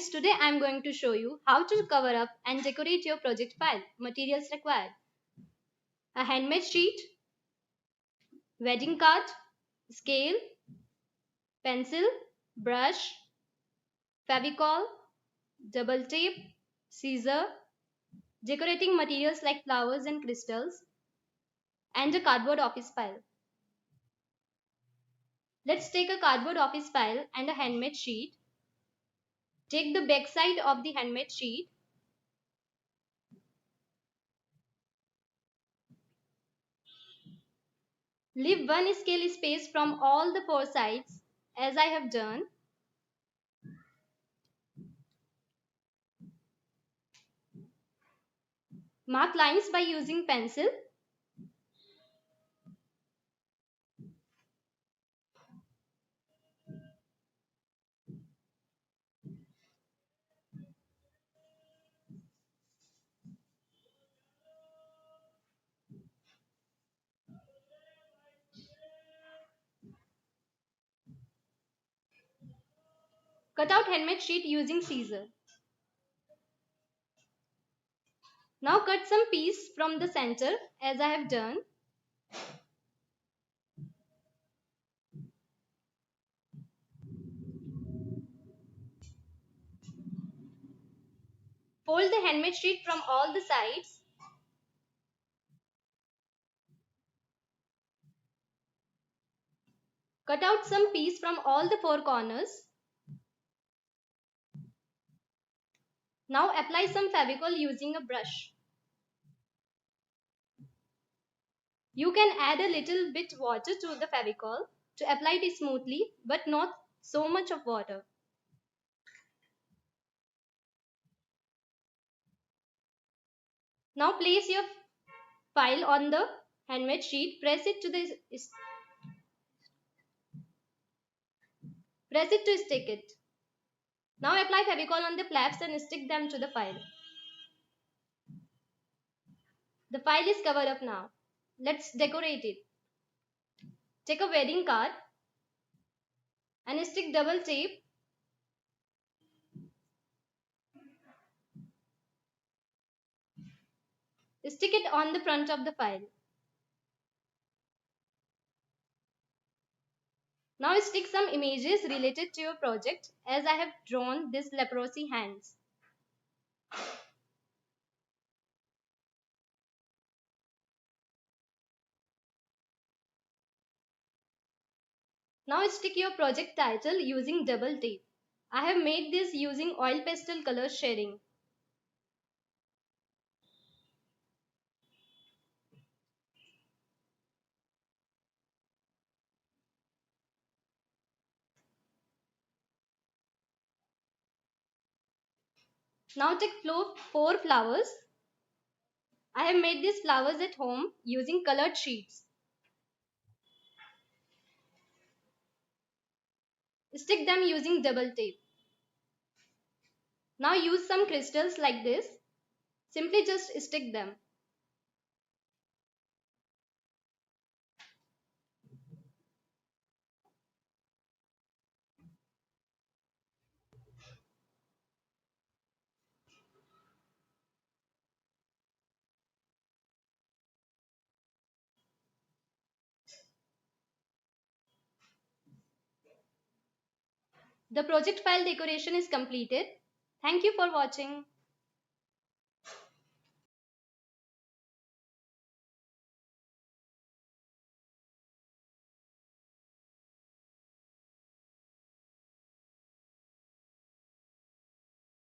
friends, today I am going to show you how to cover up and decorate your project file. Materials required: a handmade sheet, wedding card, scale, pencil, brush, Fevicol, double tape, scissor, decorating materials like flowers and crystals, and a cardboard office file. Let's take a cardboard office file and a handmade sheet. Take the back side of the handmade sheet. Leave one scale space from all the four sides as I have done. Mark lines by using pencil. Cut out handmade sheet using scissor. Now cut some piece from the center as I have done. Fold the handmade sheet from all the sides. Cut out some piece from all the four corners. Now apply some Fevicol using a brush. You can add a little bit water to the Fevicol to apply it smoothly, but not so much of water. Now place your file on the handmade sheet. Press it to stick it. Now apply Fevicol on the flaps and stick them to the file. The file is covered up now. Let's decorate it. Take a wedding card and stick double tape. Stick it on the front of the file. Now stick some images related to your project as I have drawn these leprosy hands. Now stick your project title using double tape. I have made this using oil pastel color shading. Now take 4 flowers. I have made these flowers at home using colored sheets. Stick them using double tape. Now use some crystals like this. Simply just stick them. The project file decoration is completed. Thank you for watching.